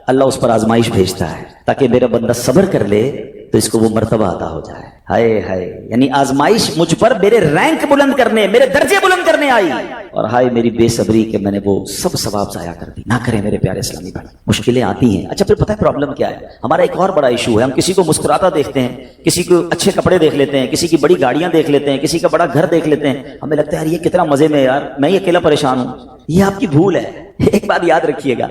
اللہ اس پر آزمائش بھیجتا ہے تاکہ میرا بندہ صبر کر لے تو اس کو وہ مرتبہ عطا ہو جائے. ہائے ہائے، یعنی آزمائش مجھ پر میرے رینک بلند کرنے، میرے درجے بلند کرنے آئی، اور ہائے میری بے صبری کہ میں نے وہ سب ثواب ضائع کر دی. نہ کریں میرے پیارے اسلامی بھائی، مشکلیں آتی ہیں. اچھا پھر پتہ ہے پرابلم کیا ہے؟ ہمارا ایک اور بڑا ایشو ہے، ہم کسی کو مسکراتا دیکھتے ہیں، کسی کو اچھے کپڑے دیکھ لیتے ہیں، کسی کی بڑی گاڑیاں دیکھ لیتے ہیں، کسی کا بڑا گھر دیکھ لیتے ہیں، ہمیں لگتا ہے یار یہ کتنا مزے میں، یار میں ہی اکیلا پریشان ہوں. یہ آپ کی بھول ہے. ایک بات یاد رکھیے گا،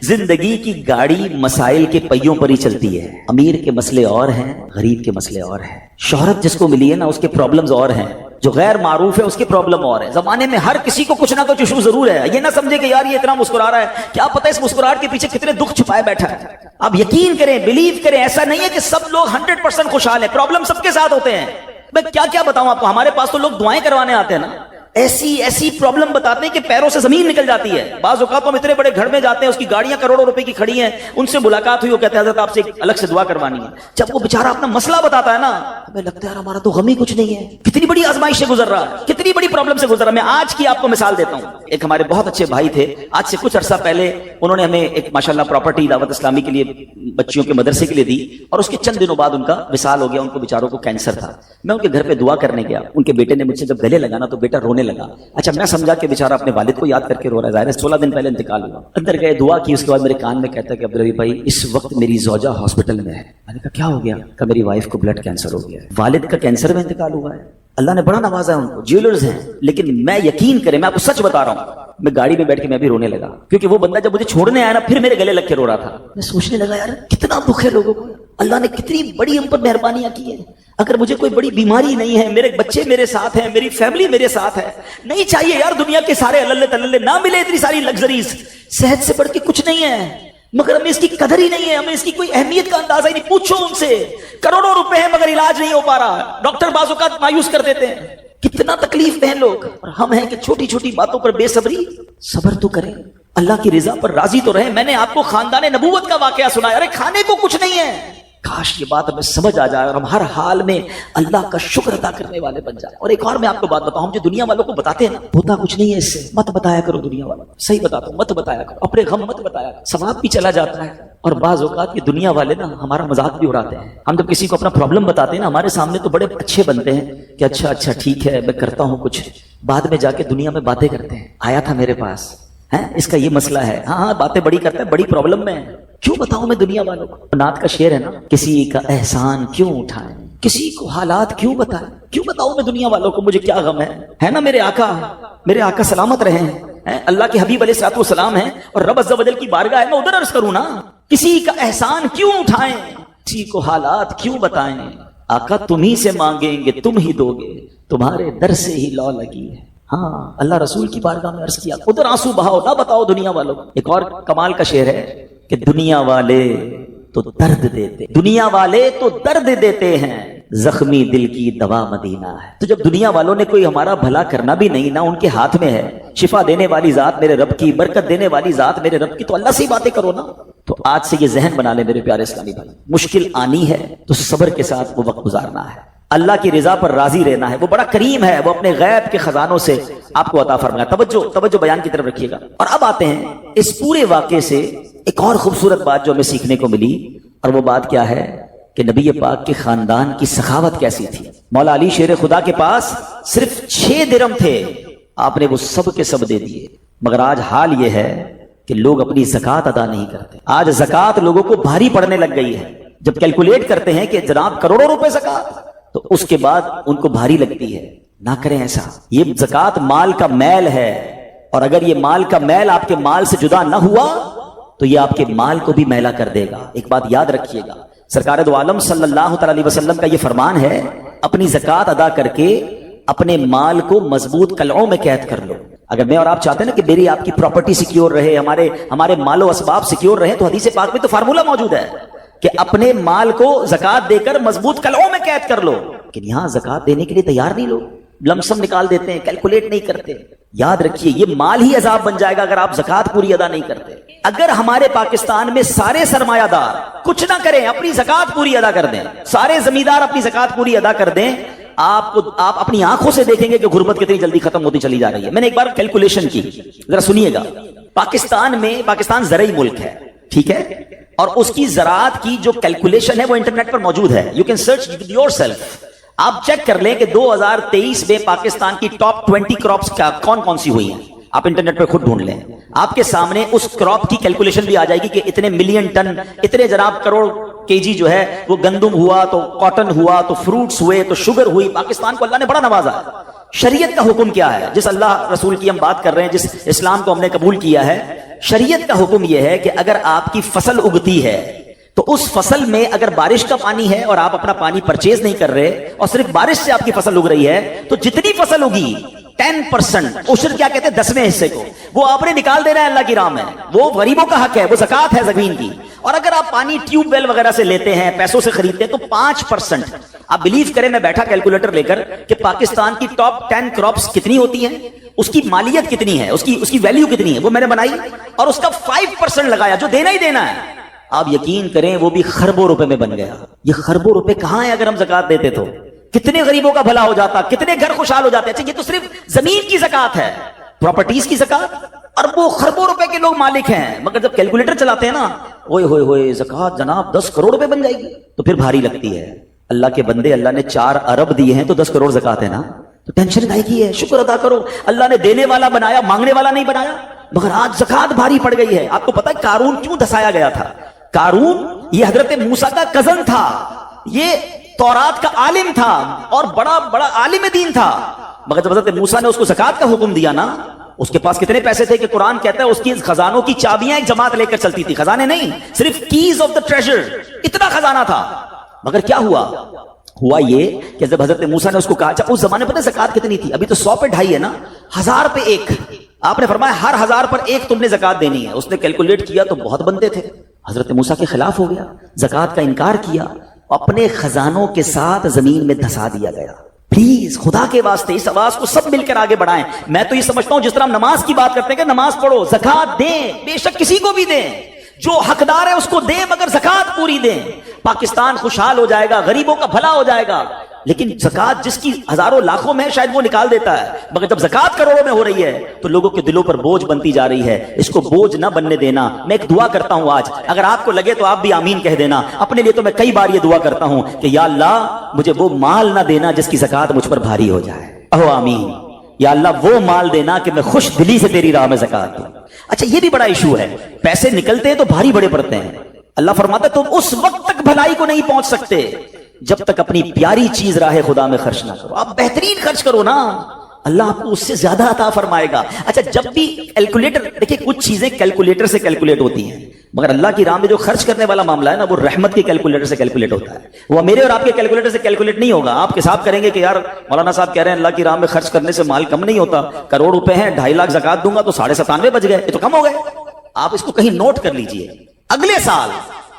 زندگی کی گاڑی مسائل کے پہیوں پر ہی چلتی ہے. امیر کے مسئلے اور ہیں، غریب کے مسئلے اور ہیں. شہرت جس کو ملی ہے نا، اس کے پرابلمز اور ہیں. جو غیر معروف ہے اس کی پرابلم اور ہے. زمانے میں ہر کسی کو کچھ نہ کچھ ایشو ضرور ہے. یہ نہ سمجھے کہ یار یہ اتنا مسکرا رہا ہے، کیا پتہ اس مسکراہٹ کے پیچھے کتنے دکھ چھپائے بیٹھا ہے. آپ یقین کریں، بلیو کریں، ایسا نہیں ہے کہ سب لوگ 100% خوشحال ہیں. پرابلم سب کے ساتھ ہوتے ہیں. میں کیا بتاؤں آپ کو، ہمارے پاس تو لوگ دعائیں کروانے آتے ہیں نا، ایسی پرابلم بتاتے ہیں کہ پیروں سے زمین نکل جاتی ہے. بعض اوقات ہم اتنے بڑے گھر میں جاتے ہیں، اس کی گاڑیاں کروڑوں روپے کی کھڑی ہیں، ان سے ملاقات ہوئی، وہ کہتے ہیں حضرت آپ سے ایک الگ سے دعا کروانی ہے. جب وہ بیچارہ اپنا مسئلہ بتاتا ہے نا، ہمیں لگتا ہے یار ہمارا تو غم ہی کچھ نہیں ہے. کتنی بڑی آزمائش سے گزر رہا ہے، کتنی بڑی پرابلم سے گزر رہا ہے. میں آج کی آپ کو مثال دیتا ہوں. ایک ہمارے بہت اچھے بھائی تھے، آج سے کچھ عرصہ پہلے انہوں نے ہمیں ایک ماشاءاللہ پراپرٹی دعوت اسلامی کے لیے بچیوں کے مدرسے کے لیے دی، اور اس کے چند دنوں بعد ان کا وصال ہو گیا. ان کو بیچاروں کو کینسر تھا. میں ان کے گھر پہ دعا کرنے گیا. ان کے بیٹے نے مجھ سے جب گلے لگا نا تو بیٹا رونے لگا. اچھا میں سمجھا کہ بیچارہ اپنے والد کو یاد کر کے رو رہا ہے، ظاہر ہے 16 دن پہلے انتقال ہوا. اندر گئے، دعا کی، اس کے بعد میرے کان میں کہتا ہے کہ عبدالرحیم بھائی اس وقت میری زوجہ ہاسپٹل میں ہے. میں نے کہا کیا ہو گیا؟ کہ میری وائف کو بلڈ کینسر ہو گیا ہے. والد کا کینسر میں انتقال ہوا ہے. اللہ نے بڑا نوازا ہے ان کو، جیولرز ہیں. لیکن میں یقین کریں، میں آپ کو سچ بتا رہا ہوں، میں گاڑی میں بیٹھ کے میں بھی رونے لگا، کیونکہ وہ بندہ جب مجھے چھوڑنے آیا نا پھر میرے گلے لگ کے رو رہا تھا. میں سوچنے لگا یار کتنا دکھ ہے لوگوں کو، اللہ نے کتنی بڑی ہم پر مہربانیاں کی ہیں. اگر مجھے کوئی بڑی بیماری نہیں ہے، میرے بچے میرے ساتھ ہیں، میری فیملی میرے ساتھ ہے، نہیں چاہیے یار دنیا کے سارے اللہ تللے نہ ملے اتنی ساری لگژریز، صحت سے بڑھ کے کچھ نہیں ہے، مگر ہمیں اس کی قدر ہی نہیں ہے، ہمیں اس کی کوئی اہمیت کا اندازہ ہی نہیں. پوچھو ان سے، کروڑوں روپے ہیں مگر علاج نہیں ہو پا رہا. ڈاکٹر بعض اوقات مایوس کر دیتے ہیں. کتنا تکلیف میں ہیں لوگ، اور ہم ہیں کہ چھوٹی چھوٹی باتوں پر بے صبری. صبر تو کریں، اللہ کی رضا پر راضی تو رہیں. میں نے آپ کو خاندان نبوت کا واقعہ سنایا، ارے کھانے کو کچھ نہیں ہے. کاش یہ بات ہمیں سمجھ آ جائے اور ہم ہر حال میں اللہ کا شکر ادا کرنے والے بن جائیں. اور ایک اور میں آپ کو بات بتاؤں، ہم جو دنیا والوں کو بتاتے ہیں نا ہوتا کچھ نہیں ہے اس سے. مت بتایا کرو دنیا والوں کو، صحیح بتاتا ہوں، مت بتایا کرو، اپنے غم مت بتایا کرو، ثواب بھی چلا جاتا ہے. اور بعض اوقات یہ دنیا والے نا ہمارا مذاق بھی اڑاتے ہیں. ہم جب کسی کو اپنا پرابلم بتاتے ہیں نا ہمارے سامنے تو بڑے اچھے بنتے ہیں کہ اچھا ٹھیک ہے میں کرتا ہوں کچھ. بعد میں جا کے دنیا میں باتیں کرتے ہیں، آیا تھا میرے پاس ہے، اس کا یہ مسئلہ ہے، ہاں باتیں بڑی کرتا ہے، بڑی پرابلم میں ہے. کیوں بتاؤں میں دنیا والوں کو؟ نعت کا شعر ہے نا، کسی کا احسان کیوں اٹھائیں، کسی کو حالات کیوں بتائیں. کیوں بتاؤں میں دنیا والوں کو مجھے کیا غم ہے نا. میرے آقا سلامت رہے ہیں، اللہ کے حبیب علیہ الصلوۃ والسلام ہیں، اور رب عز و جل کی بارگاہ ہے، میں ادھر عرض کروں نا. کسی کا احسان کیوں اٹھائیں، کسی کو حالات کیوں بتائیں. آقا تم ہی سے مانگیں گے تم ہی دو گے، تمہارے در سے ہی لو لگی ہے. ہاں اللہ رسول کی بارگاہ میں عرض کیا، ادھر آنسو بہاؤ، نہ بتاؤ دنیا والوں کو. ایک اور کمال کا شعر ہے کہ دنیا والے تو درد دیتے ہیں، زخمی دل کی دوا مدینہ ہے. تو جب دنیا والوں نے کوئی ہمارا بھلا کرنا بھی نہیں نا ان کے ہاتھ میں ہے، شفا دینے والی ذات میرے رب کی، برکت دینے والی ذات میرے رب کی، تو اللہ سے ہی باتیں کرو نا. تو آج سے یہ ذہن بنا لے میرے پیارے اسلامی بھائی، مشکل آنی ہے تو صبر کے ساتھ وہ وقت گزارنا ہے، اللہ کی رضا پر راضی رہنا ہے. وہ بڑا کریم ہے، وہ اپنے غیب کے خزانوں سے آپ کو عطا فرمایا. توجہ بیان کی طرف رکھیے گا. اور اب آتے ہیں اس پورے واقعے سے ایک اور خوبصورت بات جو ہمیں سیکھنے کو ملی، اور وہ بات کیا ہے کہ نبی پاک کے خاندان کی سخاوت کیسی تھی. مولا علی شیر خدا کے پاس صرف 6 درم تھے، آپ نے وہ سب کے سب دے دیے. مگر آج حال یہ ہے کہ لوگ اپنی زکوٰۃ ادا نہیں کرتے. آج زکوٰۃ لوگوں کو بھاری پڑنے لگ گئی ہے. جب کیلکولیٹ کرتے ہیں کہ جناب کروڑوں روپے زکوٰۃ، تو اس کے بعد ان کو بھاری لگتی ہے. نہ کریں ایسا. یہ زکوٰۃ مال کا میل ہے، اور اگر یہ مال کا میل آپ کے مال سے جدا نہ ہوا تو یہ آپ کے مال کو بھی میلا کر دے گا. ایک بات یاد رکھیے گا، سرکار دو عالم صلی اللہ تعالی علیہ وسلم کا یہ فرمان ہے، اپنی زکوٰۃ ادا کر کے اپنے مال کو مضبوط قلعوں میں قید کر لو. اگر میں اور آپ چاہتے ہیں نا کہ میری آپ کی پراپرٹی سیکیور رہے، ہمارے مال و اسباب سیکیور رہے، تو حدیث پاک میں تو فارمولہ موجود ہے کہ اپنے مال کو زکوٰۃ دے کر مضبوط قلعوں میں قید کر لو. لیکن یہاں زکوٰۃ دینے کے لیے تیار نہیں لوگ، لمسم نکال دیتے ہیں، کیلکولیٹ نہیں کرتے. یاد رکھیے یہ مال ہی عذاب بن جائے گا اگر آپ زکوٰۃ پوری ادا نہیں کرتے. اگر ہمارے پاکستان میں سارے سرمایہ دار کچھ نہ کریں، اپنی زکوٰۃ پوری ادا کر دیں، سارے زمیندار اپنی زکوٰۃ پوری ادا کر دیں، آپ اپنی آنکھوں سے دیکھیں گے کہ غربت کتنی جلدی ختم ہوتی چلی جا رہی ہے. میں نے ایک بار کیلکولیشن کی، ذرا سنیے گا. پاکستان زرعی ملک ہے، ٹھیک ہے، اور اس کی زراعت کی جو کیلکولیشن ہے وہ انٹرنیٹ پر موجود ہے. You can search with your self. آپ چیک کر لیں کہ 2023 میں پاکستان کی ٹاپ 20 کراپس کون کون سی ہوئی ہیں. آپ انٹرنیٹ پر خود ڈھونڈ لیں, آپ کے سامنے اس کراپ کی کیلکولیشن بھی آ جائے گی کہ اتنے ملین ٹن, اتنے جناب کروڑ کیجی جو ہے وہ گندم ہوا, تو کاٹن ہوا, تو فروٹس ہوئے, تو شوگر ہوئی. پاکستان کو اللہ نے بڑا نوازا ہے. شریعت کا حکم کیا ہے؟ جس اللہ رسول کی ہم بات کر رہے ہیں, جس اسلام کو ہم نے قبول کیا ہے, شریعت کا حکم یہ ہے کہ اگر آپ کی فصل اگتی ہے تو اس فصل میں اگر بارش کا پانی ہے اور آپ اپنا پانی پرچیز نہیں کر رہے اور صرف بارش سے آپ کی فصل اگ رہی ہے, تو جتنی فصل اگی 10% عشر کیا کہتے ہیں 10ویں حصے کو, وہ آپ نے نکال دینا ہے اللہ کی راہ میں. وہ غریبوں کا حق ہے, وہ زکات ہے زمین کی. اور اگر آپ پانی ٹیوب ویل وغیرہ سے لیتے ہیں, پیسوں سے خریدتے ہیں, تو 5%. آپ بلیو کریں, میں بیٹھا کیلکولیٹر لے کر کہ پاکستان کی ٹاپ 10 کراپس کتنی ہوتی ہیں, اس کی مالیت کتنی ہے, اس کی ویلیو کتنی ہے, وہ میں نے بنائی اور اس کا 5% لگایا جو دینا ہی دینا ہے. آپ یقین کریں وہ بھی خربوں روپے میں بن گیا. یہ خربوں روپے کہاں ہیں؟ اگر ہم زکات دیتے تو کتنے غریبوں کا بھلا ہو جاتا, کتنے گھر خوشحال ہو جاتے. اچھا یہ تو صرف زمین کی زکات ہے, پراپرٹیز کی زکات, اربوں خربوں روپے کے لوگ مالک ہیں. مگر جب کیلکولیٹر چلاتے ہیں نا, اوئے ہوئے ہوئے زکات جناب 10 کروڑ روپے بن جائے گی, تو پھر بھاری لگتی ہے. اللہ کے بندے, اللہ نے 4 ارب دیے ہیں تو 10 کروڑ زکات ہے نا, تو ٹینشن کائے کی ہے؟ شکر ادا کرو. اللہ نے دینے والا بنایا, مانگنے والا نہیں بنایا. مگر آج زکات بھاری پڑ گئی ہے. آپ کو پتا ہے قارون کیوں دھسایا گیا تھا؟ قارون یہ حضرت موسیٰ کا کزن تھا, یہ تورات کا عالم تھا اور بڑا عالم دین تھا. مگر جب حضرت موسیٰ نے اس کو زکات کا حکم دیا نا, اس کے پاس کتنے پیسے تھے کہ قرآن کہتا ہے اس کی خزانوں کی چابیاں ایک جماعت لے کر چلتی تھی. خزانے نہیں, صرف کیز آف دا ٹریجر, اتنا خزانہ تھا. مگر کیا ہوا یہ کہ جب حضرت موسیٰ نے اس کو کہا, جب اس زمانے پر زکات کتنی تھی؟ ابھی تو 100 پہ 2.5 ہے نا, 1000 پہ 1. آپ نے فرمایا ہر 1000 پر 1 تم نے زکات دینی ہے. اس نے کیلکولیٹ کیا تو بہت بنتے تھے. حضرت موسیٰ کے خلاف ہو گیا, زکات کا انکار کیا, اپنے خزانوں کے ساتھ زمین میں دھسا دیا گیا. پلیز خدا کے واسطے اس آواز کو سب مل کر آگے بڑھائیں. میں تو یہ سمجھتا ہوں جس طرح ہم نماز کی بات کرتے ہیں کہ نماز پڑھو, زکات دیں, بے شک کسی کو بھی دیں, جو حقدار ہے اس کو دیں, مگر زکات پوری دیں. پاکستان خوشحال ہو جائے گا, غریبوں کا بھلا ہو جائے گا. لیکن زکات جس کی ہزاروں لاکھوں میں شاید وہ نکال دیتا ہے, مگر جب زکات کروڑوں میں ہو رہی ہے تو لوگوں کے دلوں پر بوجھ بنتی جا رہی ہے. اس کو بوجھ نہ بننے دینا. میں ایک دعا کرتا ہوں آج, اگر آپ کو لگے تو آپ بھی آمین کہہ دینا. اپنے لیے تو میں کئی بار یہ دعا کرتا ہوں کہ یا اللہ مجھے وہ مال نہ دینا جس کی زکات مجھ پر بھاری ہو جائے. اہو آمین. یا اللہ وہ مال دینا کہ میں خوش دلی سے تیری راہ میں زکات دوں. اچھا یہ بھی بڑا ایشو ہے, پیسے نکلتے ہیں تو بھاری بڑے پڑتے ہیں. اللہ فرماتا ہے تم اس وقت تک بھلائی کو نہیں پہنچ سکتے جب تک اپنی پیاری چیز راہ خدا میں خرچ نہ کرو. آپ بہترین خرچ کرو نا, اللہ آپ کو اس سے زیادہ عطا فرمائے گا. اچھا جب بھی کیلکولیٹر, دیکھیں کچھ چیزیں کیلکولیٹر سے کیلکولیٹ ہوتی ہیں, مگر اللہ کی راہ میں جو خرچ کرنے والا معاملہ ہے نا, وہ رحمت کے کیلکولیٹر سے کیلکولیٹ ہوتا ہے. وہ میرے اور آپ کے کیلکولیٹر سے کیلکولیٹ نہیں ہوگا. آپ حساب کریں گے کہ یار مولانا صاحب کہہ رہے ہیں اللہ کی راہ میں خرچ کرنے سے مال کم نہیں ہوتا, کروڑ روپے ہیں, 2.5 لاکھ زکات دوں گا تو 97.5 بچ گئے, یہ تو کم ہو گئے. آپ اس کو کہیں نوٹ کر لیجئے, اگلے سال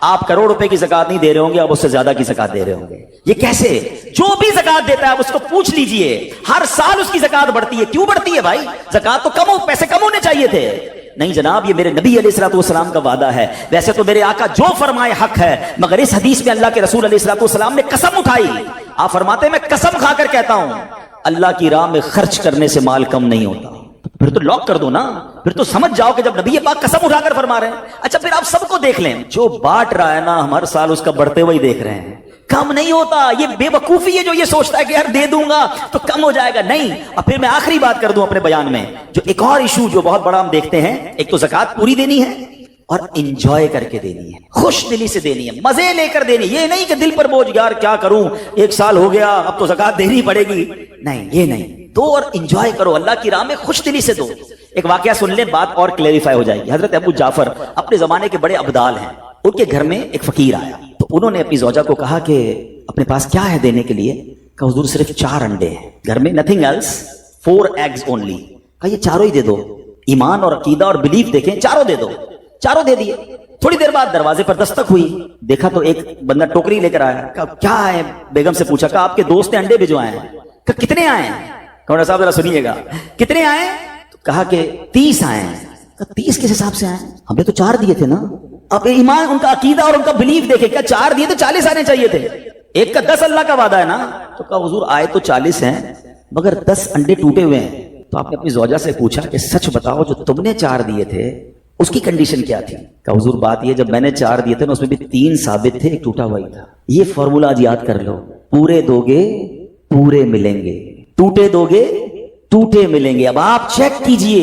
آپ کروڑ روپے کی زکات نہیں دے رہے ہوں گے, آپ اس سے زیادہ کی زکات دے رہے ہوں گے. یہ کیسے؟ جو بھی زکات دیتا ہے آپ اس کو پوچھ لیجئے, ہر سال اس کی زکات بڑھتی ہے. کیوں بڑھتی ہے بھائی؟ زکات تو پیسے کم ہونے چاہیے تھے. نہیں جناب, یہ میرے نبی علیہ الصلوۃ والسلام کا وعدہ ہے. ویسے تو میرے آقا جو فرمائے حق ہے, مگر اس حدیث میں اللہ کے رسول علیہ الصلوۃ والسلام نے قسم اٹھائی. آپ فرماتے ہیں میں قسم کھا کر کہتا ہوں اللہ کی راہ میں خرچ کرنے سے مال کم نہیں ہوتا. پھر تو لاک کر دو نا, پھر تو سمجھ جاؤ کہ جب نبی پاک قسم اٹھا کر فرما رہے ہیں. اچھا پھر آپ سب کو دیکھ لیں, جو بانٹ رہا ہے نا ہم ہر سال اس کا بڑھتے ہوئے دیکھ رہے ہیں, کم نہیں ہوتا. یہ بے وقوفی ہے جو یہ سوچتا ہے کہ یار دے دوں گا تو کم ہو جائے گا. نہیں. اور پھر میں آخری بات کر دوں اپنے بیان میں, جو ایک اور ایشو جو بہت بڑا ہم دیکھتے ہیں, ایک تو زکات پوری دینی ہے اور انجوائے کر کے دینی ہے, خوش دلی سے دینی ہے, مزے لے کر دینی. یہ نہیں کہ دل پر بوجھ, یار کیا کروں 1 سال ہو گیا اب تو زکات دینی پڑے گی. نہیں, یہ نہیں. دو اور انجوائے کرو, اللہ کی راہ میں خوش دلی سے دو. ایک واقعہ سن لیں, بات اور کلیریفائی ہو جائے گی. حضرت ابو جعفر اپنے زمانے کے بڑے ابدال ہیں. ان کے گھر میں ایک فقیر آیا تو انہوں نے اپنی زوجہ کو کہا کہ اپنے پاس کیا ہے دینے کے لیے؟ کہ حضور صرف 4 انڈے ہیں گھر میں, نتھنگ ایلس, 4 ایگز اونلی. کہا یہ 4 ہی دے دو. ایمان اور عقیدہ اور بلیف دیکھیں, 4 دے دو. 4 دے دیے. تھوڑی دیر بعد دروازے پر دستک ہوئی, دیکھا تو ایک بندہ ٹوکری لے کر آیا. کہا کیا ہے؟ بیگم سے پوچھا. کہا آپ کے دوست نے انڈے بھجوائے ہیں. کہا کتنے آئے ہیں؟ کہا صاحب ذرا سنیے گا, کتنے آئے؟ کہا کہ 30 آئے ہیں. کہا 30 کس حساب سے آئے؟ ہم نے تو 4 دیے تھے نا. اب ایمان, ان کا عقیدہ اور ان کا بلیف دیکھے. کیا 4 دیے تو 40 آنے چاہیے تھے, ایک کا 10 اللہ کا وعدہ ہے نا. تو کہا حضور آئے تو 40 ہیں مگر 10 انڈے ٹوٹے ہوئے ہیں. تو آپ نے اپنی زوجہ سے پوچھا کہ سچ بتاؤ جو تم نے 4 دیے تھے اس کی کنڈیشن کیا تھی؟ کہ حضور بات یہ جب میں نے 4 دیے تھے نا اس میں بھی 3 ثابت تھے، ایک ٹوٹا ہوا ہی تھا. یہ فارمولا آج یاد کر لو، پورے دو گے پورے ملیں گے، ٹوٹے دو گے ٹوٹے ملیں گے. اب آپ چیک کیجئے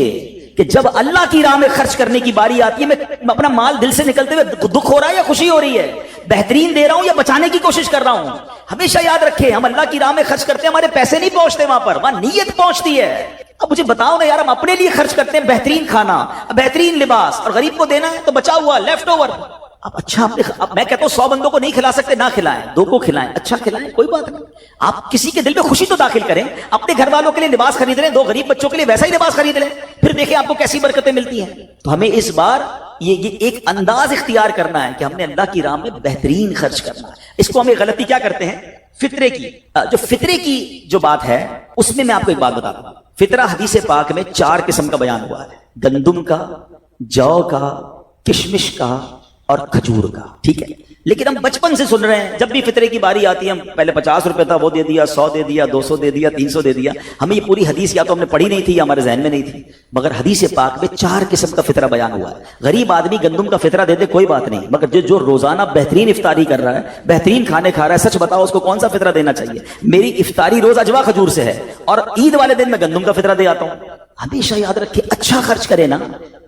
کہ جب اللہ کی راہ میں خرچ کرنے کی باری آتی ہے، میں اپنا مال دل سے نکلتے ہوئے دکھ ہو رہا ہے یا خوشی ہو رہی ہے، بہترین دے رہا ہوں یا بچانے کی کوشش کر رہا ہوں. ہمیشہ یاد رکھیں ہم اللہ کی راہ میں خرچ کرتے ہیں، ہمارے پیسے نہیں پہنچتے وہاں پر، وہاں نیت پہنچتی ہے. اب مجھے بتاؤ نا یار، ہم اپنے لیے خرچ کرتے ہیں بہترین کھانا، بہترین لباس، اور غریب کو دینا ہے تو بچا ہوا لیفٹ اوور. اب اچھا اب میں کہتا ہوں 100 بندوں کو نہیں کھلا سکتے، نہ کھلائیں، 2 کو کھلائیں، اچھا کھلائیں، کوئی بات نہیں. آپ کسی کے دل میں خوشی تو داخل کریں، اپنے گھر والوں کے لیے لباس خرید لیں، 2 غریب بچوں کے لیے ویسا ہی لباس خرید لیں، پھر دیکھیں آپ کو کیسی برکتیں ملتی ہیں. تو ہمیں اس بار یہ ایک انداز اختیار کرنا ہے کہ ہم نے اللہ کی راہ میں بہترین خرچ کرنا ہے. اس کو ہم ایک غلطی کیا کرتے ہیں، فطرے کی جو بات ہے اس میں آپ کو ایک بات بتاتا ہوں. فطرہ حدیث پاک میں 4 قسم کا بیان ہوا ہے، گندم کا، جو کا، کشمش کا اور کھجور کا. ٹھیک ہے، لیکن ہم بچپن سے سن رہے ہیں جب بھی فطرے کی باری آتی ہے ہم پہلے 50 روپے تھا وہ دے دیا، 100 دے دیا، 200 دے دیا، 300 دے دیا. ہمیں یہ پوری حدیث یا تو ہم نے پڑھی نہیں تھی یا ہمارے ذہن میں نہیں تھی، مگر حدیث پاک میں 4 قسم کا فطرہ بیان ہوا ہے. غریب آدمی گندم کا فطرہ دے دے کوئی بات نہیں، مگر جو روزانہ بہترین افطاری کر رہا ہے، بہترین کھانے کھا رہا ہے، سچ بتاؤ اس کو کون سا فطرہ دینا چاہیے؟ میری افطاری روز اجوا کھجور سے ہے اور عید والے دن میں گندم کا فطرہ دے آتا ہوں. ہمیشہ یاد رکھے اچھا خرچ کرے نا.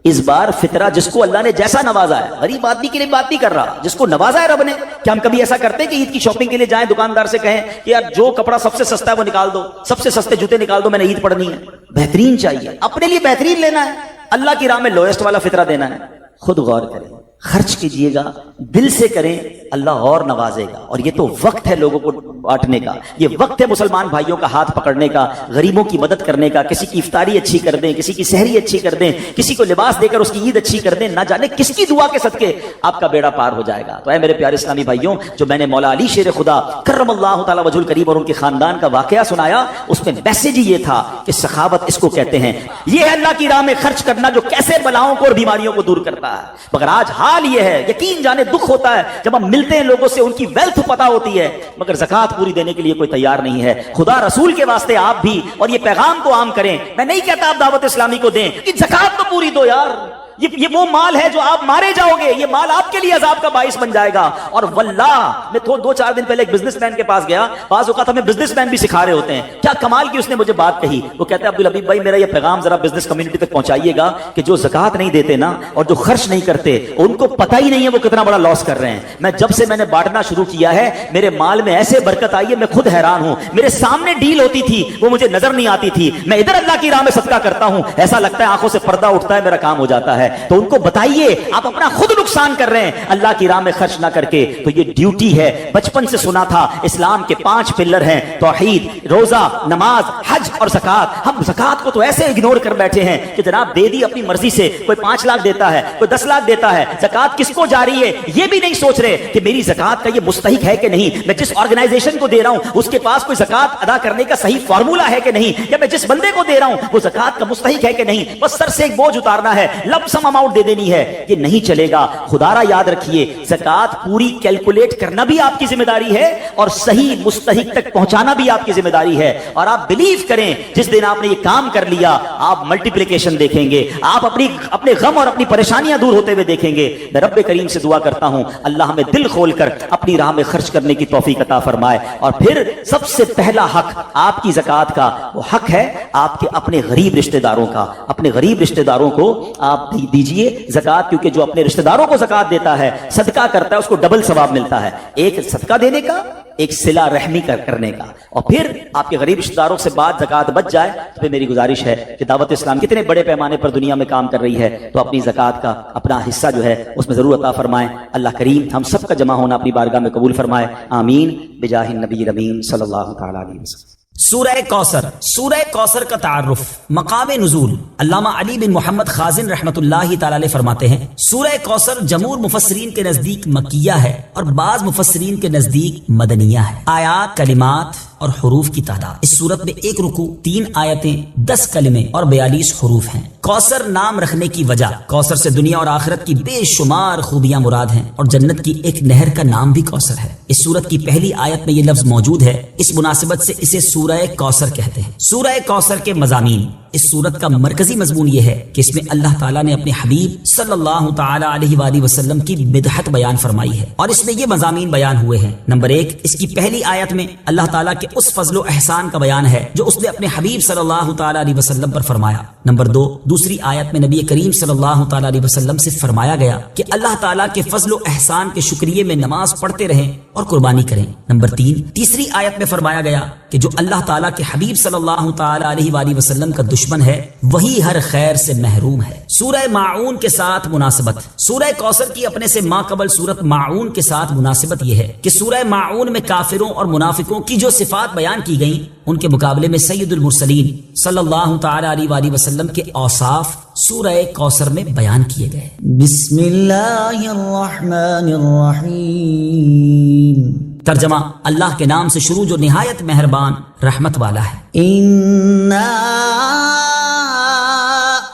اس بار فطرہ جس کو اللہ نے جیسا نوازا ہے، غریب آدمی کے لیے بات نہیں کر رہا، جس کو نوازا ہے رب نے. کیا ہم کبھی ایسا کرتے ہیں کہ عید کی شاپنگ کے لیے جائیں دکاندار سے کہیں کہ یار جو کپڑا سب سے سستا ہے وہ نکال دو، سب سے سستے جوتے نکال دو، میں نے عید پڑھنی ہے؟ بہترین چاہیے، اپنے لیے بہترین لینا ہے، اللہ کی راہ میں لوئسٹ والا فطرہ دینا ہے. خود غور کریں، خرچ کیجئے گا، دل سے کریں، اللہ اور نوازے گا. اور یہ تو وقت ہے لوگوں کو بانٹنے کا، یہ وقت ہے مسلمان بھائیوں کا ہاتھ پکڑنے کا، غریبوں کی مدد کرنے کا. کسی کی افطاری اچھی کر دیں، کسی کی سحری اچھی کر دیں، کسی کو لباس دے کر اس کی عید اچھی کر دیں. نہ جانے کس کی دعا کے صدقے آپ کا بیڑا پار ہو جائے گا. تو اے میرے پیارے اسلامی بھائیوں، جو میں نے مولا علی شیر خدا کرم اللہ تعالی وجہ الکریم اور ان کے خاندان کا واقعہ سنایا، اس میں میسج ہی یہ تھا کہ سخاوت اس کو کہتے ہیں. یہ ہے اللہ کی راہ میں خرچ کرنا جو کیسے بلاؤں کو اور بیماریوں کو دور کرتا ہے. مگر آج حال یہ ہے، یقین جانے دکھ ہوتا ہے جب ہم ملتے ہیں لوگوں سے، ان کی ویلتھ پتہ ہوتی ہے مگر زکوٰۃ پوری دینے کے لیے کوئی تیار نہیں ہے. خدا رسول کے واسطے آپ بھی اور یہ پیغام کو عام کریں. میں نہیں کہتا آپ دعوت اسلامی کو دیں کہ زکوٰۃ تو پوری دو یار، یہ وہ مال ہے جو آپ مارے جاؤ گے، یہ مال آپ کے لیے عذاب کا باعث بن جائے گا. اور واللہ میں 2-4 دن پہلے ایک بزنس مین کے پاس گیا، بعض اوقات ہمیں بزنس مین بھی سکھا رہے ہوتے ہیں. کیا کمال کی اس نے مجھے بات کہی، وہ کہتے ہیں عبدالحبیب بھائی میرا یہ پیغام ذرا بزنس کمیونٹی تک پہنچائیے گا کہ جو زکوٰۃ نہیں دیتے نا اور جو خرچ نہیں کرتے ان کو پتہ ہی نہیں ہے وہ کتنا بڑا لاس کر رہے ہیں. میں جب سے میں نے بانٹنا شروع کیا ہے میرے مال میں ایسے برکت آئی ہے، میں خود حیران ہوں. میرے سامنے ڈیل ہوتی تھی وہ مجھے نظر نہیں آتی تھی، میں ادھر اللہ کی راہ میں صدقہ کرتا ہوں، ایسا لگتا ہے آنکھوں سے پردہ اٹھتا ہے، میرا کام ہو جاتا ہے. تو ان کو بتائیے آپ اپنا خود نقصان کر رہے ہیں اللہ کی راہ میں خرچ نہ کر کے. تو یہ ڈیوٹی ہے، بچپن سے سنا تھا اسلام کے 5 پلر ہیں، توحید، روزہ، نماز، حج اور زکوٰۃ. ہم زکوٰۃ کو تو ایسے اگنور کر بیٹھے ہیں کہ جناب دے دی اپنی مرضی سے، کوئی 5 لاکھ دیتا ہے، کوئی 10 لاکھ دیتا ہے. زکوٰۃ کس کو جاری ہے یہ بھی نہیں سوچ رہے کہ میری زکوٰۃ کا یہ مستحق ہے کہ نہیں، میں جس آرگنائزیشن کو دے رہا ہوں اس کے پاس کوئی زکوٰۃ ادا کرنے کا صحیح فارمولا ہے کہ نہیں، یا میں جس بندے کو دے رہا ہوں وہ زکوٰۃ کا مستحق ہے کہ نہیں. بس سر سے ایک بوجھ اتارنا ہے، لم سم اماؤنٹ دے دینی ہے، یہ نہیں چلے گا. خدارا یاد رکھیے زکوٰۃ پوری کیلکولیٹ کرنا بھی آپ کی ذمہ داری ہے اور صحیح مستحق تک پہنچانا بھی آپ کی ذمہ داری ہے. اور آپ بلیو کریں جس دن آپ نے یہ کام کر لیا آپ ملٹیپلیکیشن دیکھیں گے، آپ اپنے غم اور اپنی پریشانیاں دور ہوتے ہوئے دیکھیں گے. میں رب کریم سے دعا کرتا ہوں اللہ ہمیں دل کھول کر اپنی راہ میں خرچ کرنے کی توفیق عطا فرمائے. اور پھر سب سے پہلا حق آپ کی زکوٰۃ کا وہ حق ہے آپ کے اپنے غریب رشتہ داروں کا. اپنے غریب رشتہ داروں کو آپ دیجئے زکوٰۃ، کیونکہ جو اپنے رشتہ داروں کو زکوٰۃ دیتا ہے، صدقہ کرتا ہے، اس کو ڈبل ثواب ملتا ہے، ایک صدقہ دینے کا، ایک صلہ رحمی کرنے کا. اور پھر آپ کے غریب رشتہ داروں سے بات زکوٰۃ بچ جائے تو پھر میری گزارش ہے کہ دعوت اسلام کتنے بڑے پیمانے پر دنیا میں کام کر رہی ہے تو اپنی زکوٰۃ کا اپنا حصہ جو ہے اس میں ضرور عطا فرمائیں. اللہ کریم ہم سب کا جمع ہونا اپنی بارگاہ میں قبول فرمائے. آمین بجاہ النبی الامین صلی اللہ تعالی علیہ وسلم. سورہ کوثر. سورہ کوثر کا تعارف، مقام نزول. علامہ علی بن محمد خازن رحمت اللہ تعالی علیہ فرماتے ہیں سورہ کوثر جمہور مفسرین کے نزدیک مکیہ ہے اور بعض مفسرین کے نزدیک مدنیہ ہے. آیات، کلمات اور حروف کی تعداد: اس سورت میں 1 رکوع، 3 آیتیں، 10 کلمے اور 42 حروف ہیں. کوثر نام رکھنے کی وجہ، کوثر سے دنیا اور آخرت کی بے شمار خوبیاں مراد ہیں، اور جنت کی ایک نہر کا نام بھی کوثر ہے۔ اس سورت کی پہلی آیت میں یہ لفظ موجود ہے، اس مناسبت سے اسے سورہ کوثر کہتے ہیں۔ سورہ کوثر کے مضامین، اس سورت کا مرکزی مضمون یہ ہے کہ اس میں اللہ تعالیٰ نے اپنے حبیب صلی اللہ تعالی علیہ وآلہ وسلم کی مدحت بیان فرمائی ہے، اور اس میں یہ مضامین بیان ہوئے ہیں۔ نمبر 1، اس کی پہلی آیت میں اللہ تعالیٰ کے اس فضل و احسان کا بیان ہے جو اس نے اپنے حبیب صلی اللہ تعالی علیہ وسلم پر فرمایا۔ نمبر 2، دوسری آیت میں نبی کریم صلی اللہ تعالی علیہ وسلم سے فرمایا گیا کہ اللہ تعالیٰ کے فضل و احسان کے شکریے میں نماز پڑھتے رہیں اور قربانی کریں۔ نمبر 3، تیسری آیت میں فرمایا گیا کہ جو اللہ تعالیٰ کے حبیب صلی اللہ تعالی علیہ وآلہ وسلم کا دشمن ہے وہی ہر خیر سے محروم ہے۔ سورہ ماعون کے ساتھ مناسبت، سورہ کوثر کی اپنے سے ما قبل سورت ماعون کے ساتھ مناسبت یہ ہے کہ سورہ ماعون میں کافروں اور منافقوں کی جو صفات بیان کی گئیں ان کے مقابلے میں سید المرسلین صلی اللہ تعالی علیہ وآلہ وسلم کے اوصاف سورہ کوثر میں بیان کیے گئے۔ بسم اللہ الرحمن الرحیم۔ ترجمہ، اللہ کے نام سے شروع جو نہایت مہربان رحمت والا ہے۔ انا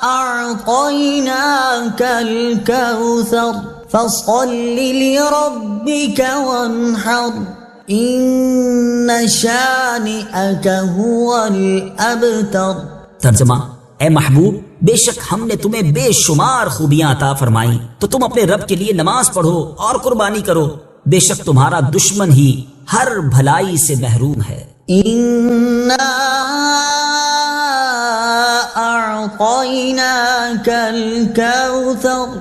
اعطیناک الکوثر فصل لربک وانحر ان شانئک هو الابتر۔ ترجمہ، اے محبوب، بے شک ہم نے تمہیں بے شمار خوبیاں عطا فرمائیں تو تم اپنے رب کے لیے نماز پڑھو اور قربانی کرو، بے شک تمہارا دشمن ہی ہر بھلائی سے محروم ہے۔ انا اعطیناک الکوثر،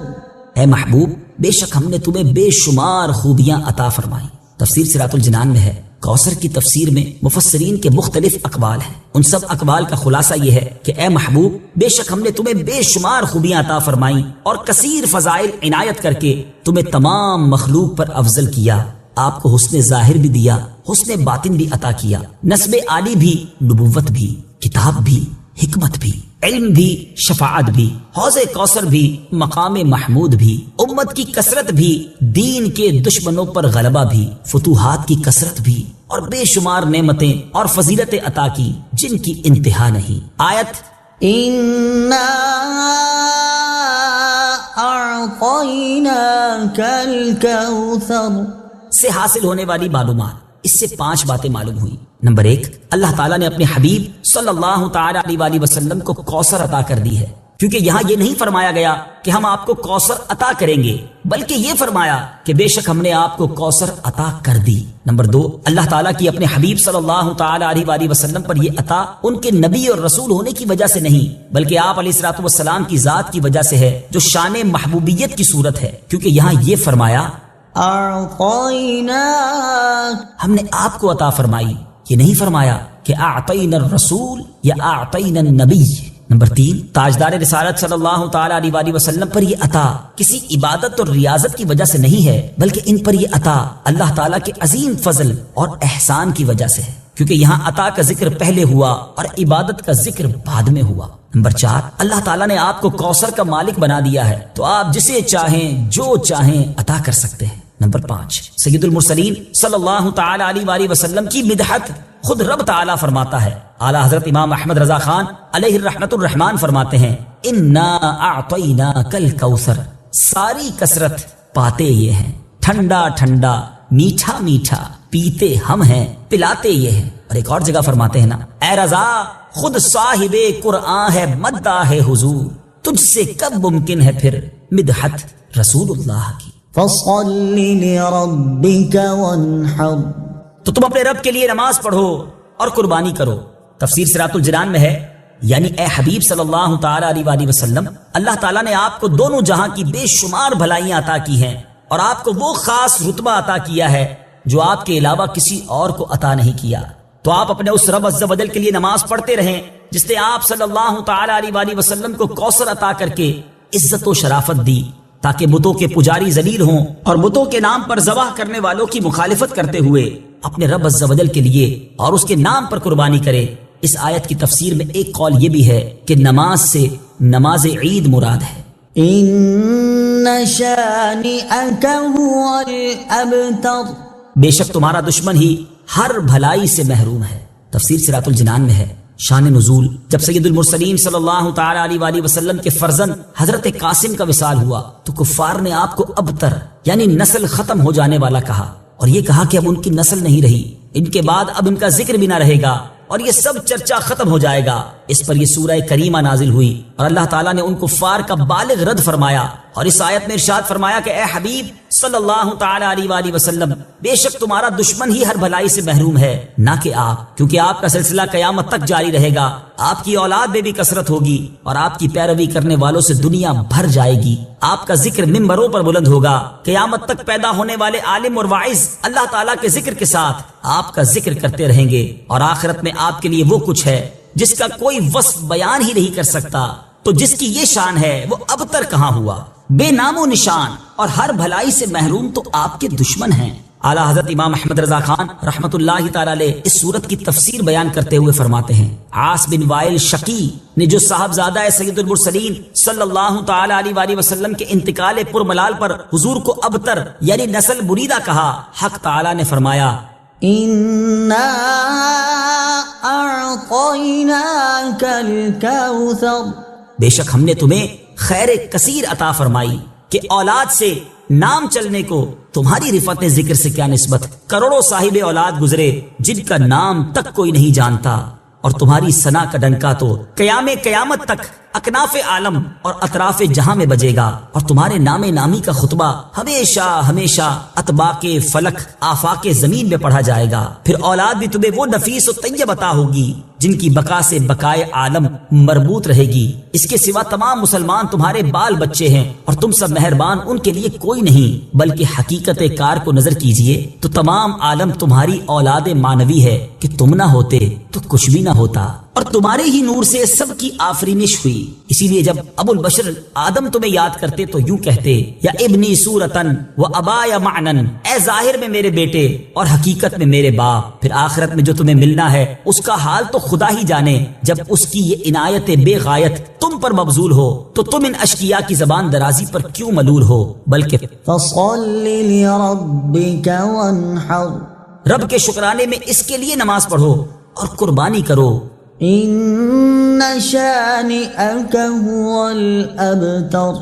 اے محبوب، بے شک ہم نے تمہیں بے شمار خوبیاں عطا فرمائیں۔ تفسیر صراط الجنان میں ہے، کوثر کی تفسیر میں مفسرین کے مختلف اقوال ہیں، ان سب اقوال کا خلاصہ یہ ہے کہ اے محبوب، بے شک ہم نے تمہیں بے شمار خوبیاں عطا فرمائیں اور کثیر فضائل عنایت کر کے تمہیں تمام مخلوق پر افضل کیا، آپ کو حسن ظاہر بھی دیا، حسن باطن بھی عطا کیا، نسب عالی بھی، نبوت بھی، کتاب بھی، حکمت بھی، علم بھی، شفاعت بھی، حوض کوثر بھی، مقام محمود بھی، امت کی کثرت بھی، دین کے دشمنوں پر غلبہ بھی، فتوحات کی کثرت بھی، اور بے شمار نعمتیں اور فضیلتیں عطا کی جن کی انتہا نہیں۔ آیت انا اعطیناک الکوثر سے حاصل ہونے والی معلومات، اس سے 5 باتیں معلوم ہوئی۔ نمبر 1، اللہ تعالیٰ نے اپنے حبیب صلی اللہ تعالی علیہ وآلہ وسلم کو کوثر عطا کر دی ہے، کیونکہ یہاں یہ نہیں فرمایا گیا کہ ہم آپ کو کوثر عطا کریں گے، بلکہ یہ فرمایا کہ بے شک ہم نے آپ کو کوثر عطا کر دی۔ نمبر 2، اللہ تعالیٰ کی اپنے حبیب صلی اللہ تعالی علیہ وآلہ وسلم پر یہ عطا ان کے نبی اور رسول ہونے کی وجہ سے نہیں، بلکہ آپ علیہ الصلوۃ والسلام کی ذات کی وجہ سے ہے، جو شان محبوبیت کی صورت ہے، کیونکہ یہاں یہ فرمایا اعطیناک، ہم نے آپ کو عطا فرمائی، یہ نہیں فرمایا کہ اعطینا الرسول یا اعطینا النبی۔ نمبر 3، تاجدار رسالت صلی اللہ تعالی علیہ وآلہ وسلم پر یہ عطا کسی عبادت اور ریاضت کی وجہ سے نہیں ہے، بلکہ ان پر یہ عطا اللہ تعالیٰ کے عظیم فضل اور احسان کی وجہ سے ہے، کیونکہ یہاں عطا کا ذکر پہلے ہوا اور عبادت کا ذکر بعد میں ہوا۔ نمبر 4، اللہ تعالیٰ نے آپ کو کوثر کا مالک بنا دیا ہے تو آپ جسے چاہیں جو چاہیں عطا کر سکتے ہیں۔ نمبر 5، سید المرسلین صلی اللہ تعالی علیہ وآلہ وسلم کی مدحت خود رب تعالیٰ فرماتا ہے۔ اعلیٰ حضرت امام احمد رضا خان علیہ الرحمت الرحمان فرماتے ہیں، انا اعطیناک الکوثر، ساری کثرت پاتے یہ ہیں، ٹھنڈا ٹھنڈا، میٹھا میٹھا، پیتے ہم ہیں، پلاتے یہ ہیں۔ اور ایک اور جگہ فرماتے ہیں نا، اے رضا خود صاحب قرآن ہے، مداح ہے حضور، تجھ سے کب ممکن ہے پھر مدحت رسول اللہ کی۔ فصل لربک وانحر، تو تم اپنے رب کے لیے نماز پڑھو اور قربانی کرو۔ تفسیر صراط الجنان میں ہے، یعنی اے حبیب صلی اللہ تعالی علیہ وآلہ وسلم، اللہ تعالیٰ نے آپ کو دونوں جہاں کی بے شمار بھلائیاں عطا کی ہیں اور آپ کو وہ خاص رتبہ عطا کیا ہے جو آپ کے علاوہ کسی اور کو عطا نہیں کیا۔ تو آپ اپنے اس رب عز و جل کے لیے نماز پڑھتے رہیں جس نے آپ صلی اللہ تعالی علیہ وآلہ وسلم کو کوثر عطا کر کے عزت و شرافت دی، تاکہ بتوں کے پجاری ذلیل ہوں اور بتوں کے نام پر ذبح کرنے والوں کی مخالفت کرتے ہوئے اپنے رب عز و جل کے لیے اور اس کے نام پر قربانی کرے۔ اس آیت کی تفسیر میں ایک قول یہ بھی ہے کہ نماز سے نماز عید مراد ہے۔ ان شانئک هو الابتر، بے شک تمہارا دشمن ہی ہر بھلائی سے محروم ہے۔ تفسیر صراط الجنان میں ہے، شان نزول، جب سید المرسلین صلی اللہ تعالی علیہ وآلہ وسلم کے فرزند حضرت قاسم کا وصال ہوا تو کفار نے آپ کو ابتر یعنی نسل ختم ہو جانے والا کہا، اور یہ کہا کہ اب ان کی نسل نہیں رہی، ان کے بعد اب ان کا ذکر بھی نہ رہے گا اور یہ سب چرچا ختم ہو جائے گا۔ اس پر یہ سورہ کریمہ نازل ہوئی اور اللہ تعالیٰ نے ان کفار کا بالغ رد فرمایا، اور اس آیت میں ارشاد فرمایا کہ اے حبیب صلی اللہ تعالی علیہ وآلہ وسلم، بے شک تمہارا دشمن ہی ہر بھلائی سے محروم ہے، نہ کہ آپ، کیونکہ آپ کا سلسلہ قیامت تک جاری رہے گا، آپ کی اولاد میں بھی کثرت ہوگی اور آپ کی پیروی کرنے والوں سے دنیا بھر جائے گی، آپ کا ذکر ممبروں پر بلند ہوگا، قیامت تک پیدا ہونے والے عالم اور واعظ اللہ تعالیٰ کے ذکر کے ساتھ آپ کا ذکر کرتے رہیں گے، اور آخرت میں آپ کے لیے وہ کچھ ہے جس کا کوئی وصف بیان ہی نہیں کر سکتا، تو جس کی یہ شان ہے وہ ابتر کہاں ہوا، بے نام و نشان اور ہر بھلائی سے محروم تو آپ کے دشمن ہیں۔ اعلیٰ حضرت امام احمد رضا خان رحمت اللہ تعالی علیہ اس سورت کی تفسیر بیان کرتے ہوئے فرماتے ہیں، عاص بن وائل شقی نے جو صاحبزادہ سید المرسلین صلی اللہ تعالی علیہ وآلہ وسلم کے انتقال پرملال پر حضور کو ابتر یعنی نسل بریدہ کہا، حق تعالی نے فرمایا إنا أعطيناك الكوثر، بے شک ہم نے تمہیں خیر کثیر عطا فرمائی کہ اولاد سے نام چلنے کو تمہاری رفعت ذکر سے کیا نسبت، کروڑوں صاحب اولاد گزرے جن کا نام تک کوئی نہیں جانتا، اور تمہاری ثنا کا ڈنکا تو قیامت تک اکناف عالم اور اطراف جہاں میں بجے گا، اور تمہارے نام نامی کا خطبہ ہمیشہ ہمیشہ اطباق فلک آفاق زمین میں پڑھا جائے گا۔ پھر اولاد بھی تمہیں وہ نفیس و طیب عطا ہوگی جن کی بقا سے بقائے عالم مربوط رہے گی، اس کے سوا تمام مسلمان تمہارے بال بچے ہیں، اور تم سب مہربان ان کے لیے کوئی نہیں، بلکہ حقیقت کار کو نظر کیجئے تو تمام عالم تمہاری اولاد مانوی ہے کہ تم نہ ہوتے تو کچھ بھی نہ ہوتا، اور تمہارے ہی نور سے سب کی آفرینش ہوئی۔ اسی لیے جب ابو البشر آدم تمہیں یاد کرتے تو یوں کہتے، یا ابنی صورتن و ابایا معنن، اے ظاہر میں میرے بیٹے اور حقیقت میں میرے باپ، پھر آخرت میں جو تمہیں ملنا ہے اس کا حال تو خدا ہی جانے، جب اس کی یہ عنایت بے غایت تم پر مبذول ہو تو تم ان اشقیاء کی زبان درازی پر کیوں ملول ہو، بلکہ فصل لربك وانحر، رب کے شکرانے میں اس کے لیے نماز پڑھو اور قربانی کرو، إن شانئك هو الأبتر،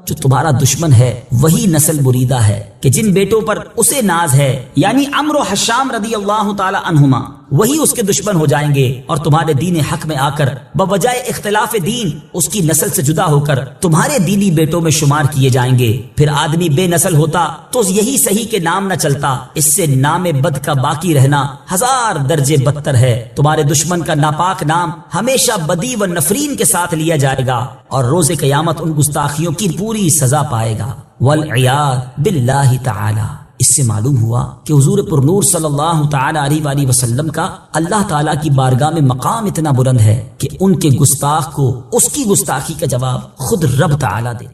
جو تمہارا دشمن ہے وہی نسل بریدہ ہے کہ جن بیٹوں پر اسے ناز ہے، یعنی عمرو و حشام رضی اللہ تعالی عنہما، وہی اس کے دشمن ہو جائیں گے، اور تمہارے دین حق میں آ کر بوجہ اختلاف دین اس کی نسل سے جدا ہو کر تمہارے دینی بیٹوں میں شمار کیے جائیں گے۔ پھر آدمی بے نسل ہوتا تو یہی صحیح کہ نام نہ چلتا، اس سے نام بد کا باقی رہنا 1000 درجے بدتر ہے۔ تمہارے دشمن کا ناپاک نام ہمیشہ بدی و نفرین کے ساتھ لیا جائے گا، اور روز قیامت ان گستاخیوں کی پوری سزا پائے گا، والعیاذ باللہ تعالی۔ اس سے معلوم ہوا کہ حضور پر نور صلی اللہ تعالی علیہ وآلہ وسلم کا اللہ تعالیٰ کی بارگاہ میں مقام اتنا بلند ہے کہ ان کے گستاخ کو اس کی گستاخی کا جواب خود رب تعالیٰ دے۔